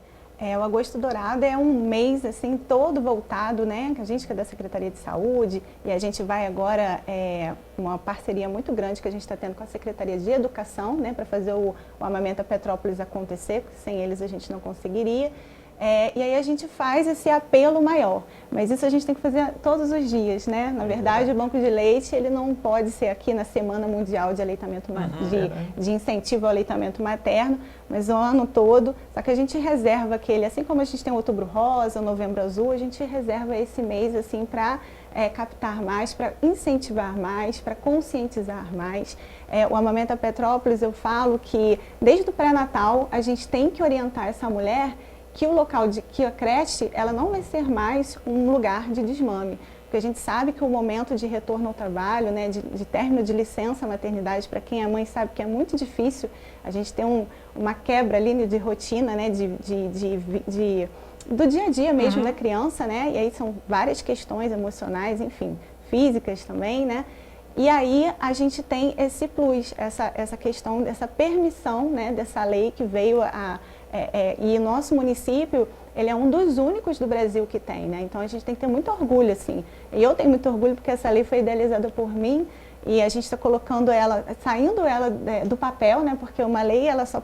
O Agosto Dourado é um mês assim todo voltado, né? A gente que é da Secretaria de Saúde, e a gente vai agora, uma parceria muito grande que a gente está tendo com a Secretaria de Educação, né? Para fazer o Amamenta Petrópolis acontecer, porque sem eles a gente não conseguiria. E aí a gente faz esse apelo maior, mas isso a gente tem que fazer todos os dias, né? Na verdade, o banco de leite, ele não pode ser aqui na Semana Mundial de Aleitamento, de incentivo ao aleitamento materno, mas o ano todo. Só que a gente reserva aquele, assim como a gente tem o Outubro Rosa, o Novembro Azul, a gente reserva esse mês assim para captar mais, para incentivar mais, para conscientizar mais. O Amamenta Petrópolis, eu falo que desde o pré-natal a gente tem que orientar essa mulher que o local que a creche, ela não vai ser mais um lugar de desmame. Porque a gente sabe que o momento de retorno ao trabalho, né, de término de licença maternidade, para quem é mãe sabe que é muito difícil. A gente tem uma quebra ali de rotina, né, do dia a dia mesmo da criança, né? E aí são várias questões emocionais, enfim, físicas também, né? E aí a gente tem esse plus, essa questão, dessa permissão, né, dessa lei que veio e o nosso município, ele é um dos únicos do Brasil que tem, né? Então a gente tem que ter muito orgulho, assim. E eu tenho muito orgulho porque essa lei foi idealizada por mim e a gente está colocando ela, saindo ela do papel, né? Porque uma lei, ela só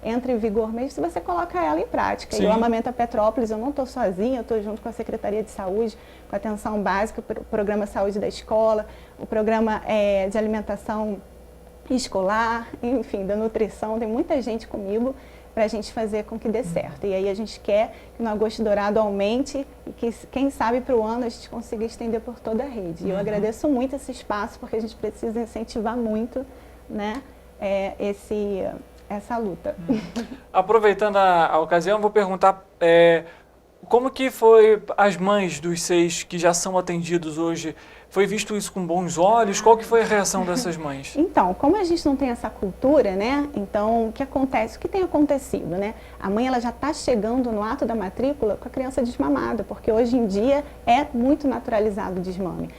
entra em vigor mesmo se você coloca ela em prática. Sim. E o Amamenta Petrópolis, eu não estou sozinha, eu estou junto com a Secretaria de Saúde, com a atenção básica, o Programa Saúde da Escola, o Programa de Alimentação Escolar, enfim, da nutrição, tem muita gente comigo para a gente fazer com que dê certo. E aí a gente quer que no Agosto Dourado aumente e que, quem sabe, para o ano a gente consiga estender por toda a rede. E eu agradeço muito esse espaço, porque a gente precisa incentivar muito, né, essa luta. Aproveitando a ocasião, vou perguntar como que foi as mães dos 6 que já são atendidos hoje. Foi visto isso com bons olhos? Qual que foi a reação dessas mães? Então, como a gente não tem essa cultura, né? Então, o que acontece? O que tem acontecido, né? A mãe, ela já está chegando no ato da matrícula com a criança desmamada, porque hoje em dia é muito naturalizado o desmame.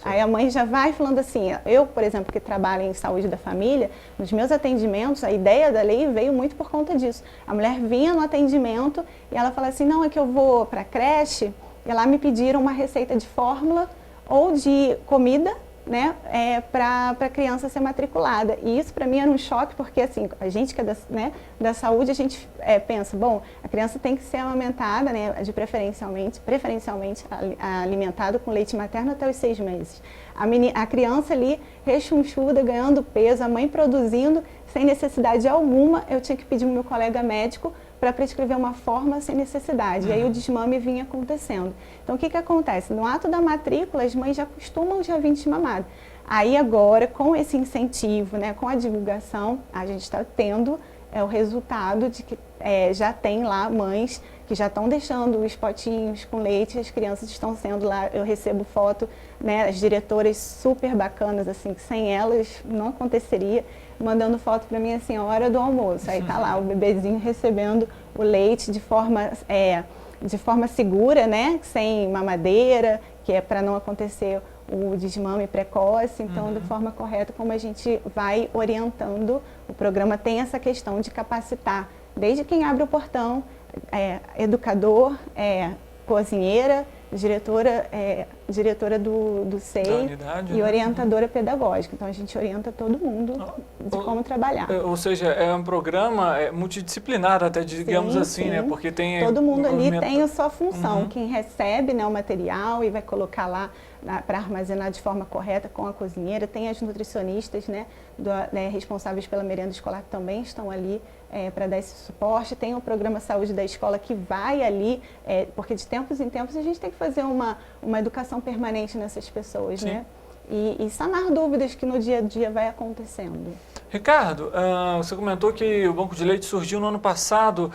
Aí a mãe já vai falando assim, eu, por exemplo, que trabalho em saúde da família, nos meus atendimentos, a ideia da lei veio muito por conta disso. A mulher vinha no atendimento e ela fala assim, não, é que eu vou para a creche, e lá me pediram uma receita de fórmula ou de comida, né, para a criança ser matriculada. E isso para mim era um choque, porque assim, a gente que é da saúde, a gente pensa, bom, a criança tem que ser amamentada, né, preferencialmente alimentada com leite materno até os 6 meses. A criança ali, rechonchuda, ganhando peso, a mãe produzindo, sem necessidade alguma, eu tinha que pedir ao meu colega médico para prescrever uma forma sem necessidade. E aí o desmame vinha acontecendo. Então, o que acontece? No ato da matrícula, as mães já costumam já vir desmamada. Aí agora, com esse incentivo, né, com a divulgação, a gente está tendo o resultado de que já tem lá mães que já estão deixando os potinhos com leite, as crianças estão sendo lá, eu recebo foto, né, as diretoras super bacanas, assim, que sem elas não aconteceria, mandando foto para mim assim, a hora do almoço. Aí tá lá o bebezinho recebendo o leite de forma segura, né, sem mamadeira, que é para não acontecer o desmame precoce. Então, de forma correta, como a gente vai orientando, o programa tem essa questão de capacitar, desde quem abre o portão, educador, cozinheira, diretora diretora do SEI unidade, e né? orientadora pedagógica. Então a gente orienta todo mundo de como trabalhar. Ou seja, é um programa multidisciplinar até, digamos assim, né? Porque tem... Todo mundo ali tem a sua função. Quem recebe, né, o material e vai colocar lá para armazenar de forma correta com a cozinheira. Tem as nutricionistas, né, responsáveis pela merenda escolar que também estão ali para dar esse suporte. Tem o programa Saúde da Escola que vai ali, porque de tempos em tempos a gente tem que fazer uma educação permanente nessas pessoas, Sim. né? E sanar dúvidas que no dia a dia vai acontecendo. Ricardo, você comentou que o Banco de Leite surgiu no ano passado.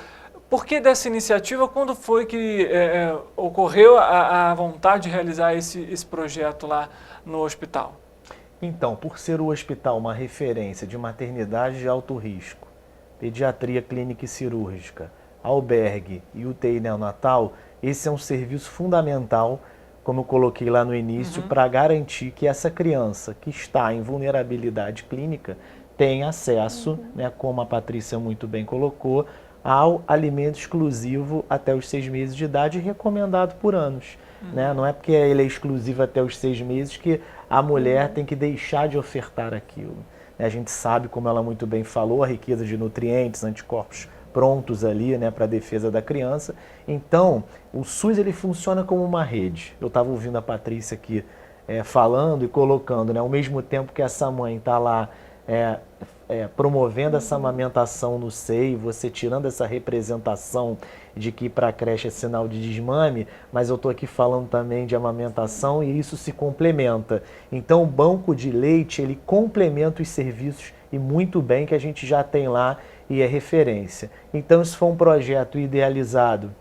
Por que dessa iniciativa? Quando foi que ocorreu a vontade de realizar esse projeto lá no hospital? Então, por ser o hospital uma referência de maternidade de alto risco, pediatria clínica e cirúrgica, albergue e UTI neonatal, esse é um serviço fundamental, como eu coloquei lá no início, para garantir que essa criança que está em vulnerabilidade clínica tenha acesso, né, como a Patrícia muito bem colocou, ao alimento exclusivo até os 6 meses de idade, recomendado por anos. Né? Não é porque ele é exclusivo até os 6 meses que a mulher tem que deixar de ofertar aquilo. A gente sabe, como ela muito bem falou, a riqueza de nutrientes, anticorpos prontos ali, né, para a defesa da criança. Então, o SUS ele funciona como uma rede. Eu estava ouvindo a Patrícia aqui falando e colocando, né, ao mesmo tempo que essa mãe está lá promovendo essa amamentação no seio, você tirando essa representação de que ir para a creche é sinal de desmame, mas eu estou aqui falando também de amamentação e isso se complementa. Então o banco de leite, ele complementa os serviços e muito bem que a gente já tem lá e é referência. Então isso foi um projeto idealizado,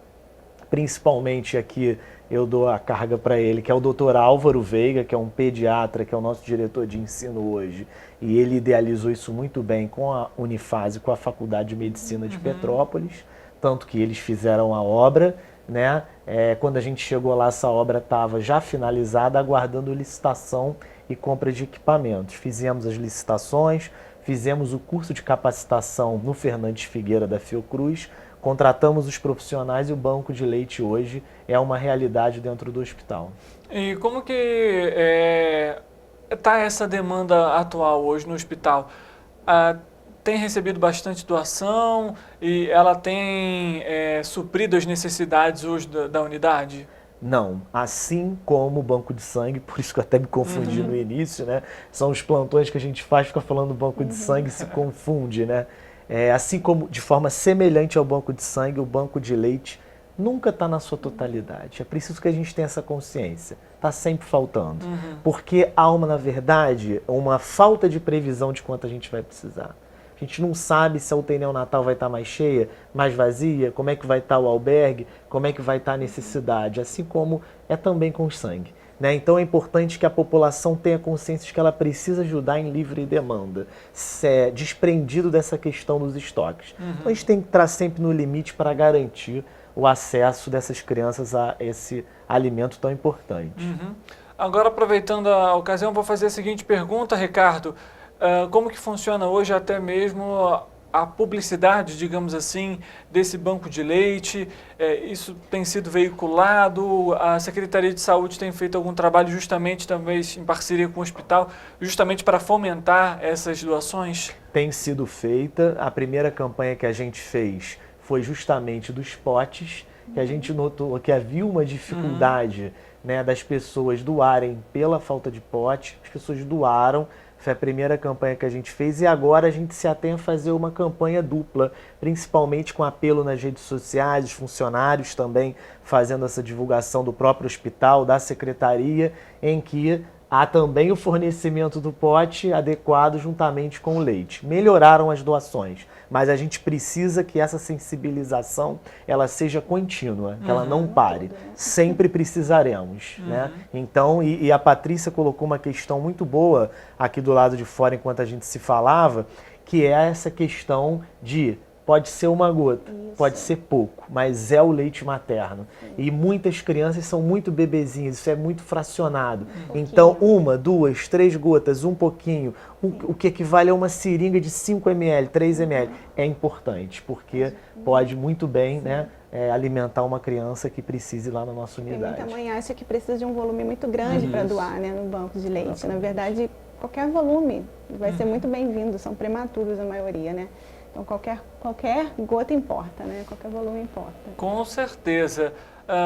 principalmente aqui eu dou a carga para ele, que é o Dr. Álvaro Veiga, que é um pediatra, que é o nosso diretor de ensino hoje, e ele idealizou isso muito bem com a Unifase, com a Faculdade de Medicina de Petrópolis, tanto que eles fizeram a obra, né? Quando a gente chegou lá, essa obra estava já finalizada, aguardando licitação e compra de equipamentos. Fizemos as licitações, fizemos o curso de capacitação no Fernandes Figueira da Fiocruz, contratamos os profissionais e o banco de leite hoje é uma realidade dentro do hospital. E como que está essa demanda atual hoje no hospital? Tem recebido bastante doação e ela tem suprido as necessidades hoje da unidade? Não, assim como o banco de sangue, por isso que eu até me confundi no início, né? São os plantões que a gente faz, fica falando banco de sangue e se confunde, né? Assim como de forma semelhante ao banco de sangue, o banco de leite nunca está na sua totalidade. É preciso que a gente tenha essa consciência. Está sempre faltando. Porque há na verdade, uma falta de previsão de quanto a gente vai precisar. A gente não sabe se a UTI neonatal vai estar mais cheia, mais vazia, como é que vai estar o albergue, como é que vai estar a necessidade, assim como é também com o sangue. Né? Então é importante que a população tenha consciência de que ela precisa ajudar em livre demanda, desprendido dessa questão dos estoques. Então a gente tem que estar sempre no limite para garantir o acesso dessas crianças a esse alimento tão importante. Agora, aproveitando a ocasião, vou fazer a seguinte pergunta, Ricardo. Como que funciona hoje até mesmo a publicidade, digamos assim, desse banco de leite? Isso tem sido veiculado? A Secretaria de Saúde tem feito algum trabalho justamente também em parceria com o hospital, justamente para fomentar essas doações? Tem sido feita. A primeira campanha que a gente fez foi justamente dos potes, que a gente notou que havia uma dificuldade, né, das pessoas doarem pela falta de pote. As pessoas doaram. Foi a primeira campanha que a gente fez e agora a gente se atém a fazer uma campanha dupla, principalmente com apelo nas redes sociais, os funcionários também fazendo essa divulgação do próprio hospital, da secretaria, em que há também o fornecimento do pote adequado juntamente com o leite. Melhoraram as doações, mas a gente precisa que essa sensibilização ela seja contínua, que ela não pare. Sempre precisaremos. Né? Então, e a Patrícia colocou uma questão muito boa aqui do lado de fora enquanto a gente se falava, que é essa questão de pode ser uma gota, pode ser pouco, mas é o leite materno. E muitas crianças são muito bebezinhas, isso é muito fracionado. Então, 1, 2, 3 gotas, um pouquinho, o que equivale a uma seringa de 5 ml, 3 ml, é importante, porque pode muito bem, né, alimentar uma criança que precise lá na nossa unidade. Muita mãe acha que precisa de um volume muito grande para doar, né, no banco de leite. Na verdade, qualquer volume vai ser muito bem-vindo, são prematuros a maioria, né? Então qualquer gota importa, né? Qualquer volume importa. Com certeza.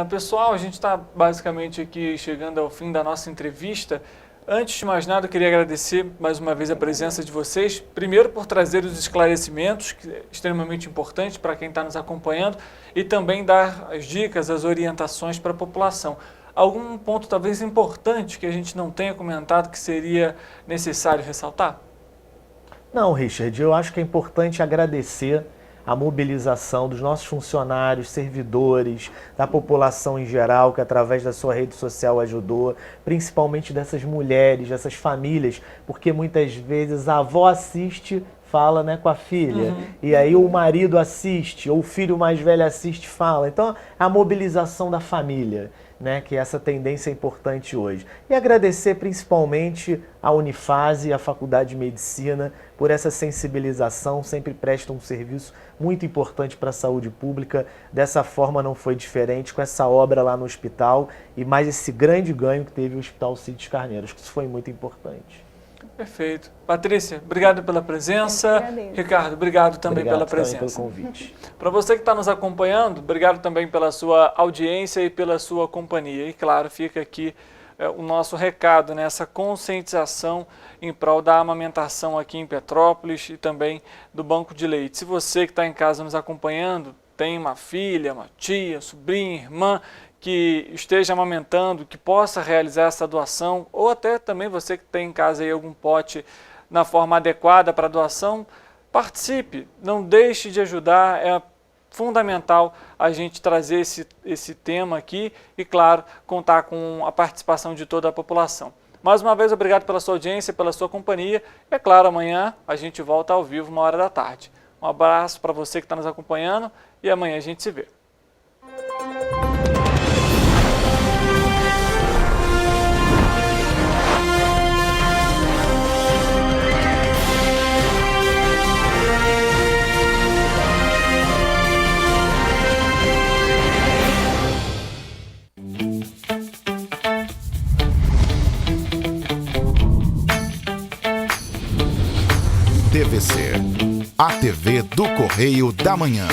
Pessoal, a gente está basicamente aqui chegando ao fim da nossa entrevista. Antes de mais nada, eu queria agradecer mais uma vez a presença de vocês. Primeiro, por trazer os esclarecimentos, que é extremamente importante para quem está nos acompanhando, e também dar as dicas, as orientações para a população. Algum ponto talvez importante que a gente não tenha comentado que seria necessário ressaltar? Não, Richard, eu acho que é importante agradecer a mobilização dos nossos funcionários, servidores, da população em geral, que através da sua rede social ajudou, principalmente dessas mulheres, dessas famílias, porque muitas vezes a avó assiste, fala, né, com a filha, e aí o marido assiste, ou o filho mais velho assiste, fala. Então, a mobilização da família, né, que essa tendência é importante hoje. E agradecer principalmente a Unifase e a Faculdade de Medicina por essa sensibilização, sempre prestam um serviço muito importante para a saúde pública. Dessa forma não foi diferente com essa obra lá no hospital e mais esse grande ganho que teve o Hospital Cides Carneiro. Acho que isso foi muito importante. Perfeito. Patrícia, obrigado pela presença. Ricardo, obrigado também pela presença. Pelo convite. Para você que está nos acompanhando, obrigado também pela sua audiência e pela sua companhia. E claro, fica aqui o nosso recado, né, essa conscientização em prol da amamentação aqui em Petrópolis e também do banco de leite. Se você que está em casa nos acompanhando, tem uma filha, uma tia, sobrinha, irmã, que esteja amamentando, que possa realizar essa doação, ou até também você que tem em casa aí algum pote na forma adequada para doação, participe, não deixe de ajudar, é fundamental a gente trazer esse tema aqui e, claro, contar com a participação de toda a população. Mais uma vez, obrigado pela sua audiência, pela sua companhia, e é claro, amanhã a gente volta ao vivo, 13h. Um abraço para você que está nos acompanhando e amanhã a gente se vê. TVC, a TV do Correio da Manhã.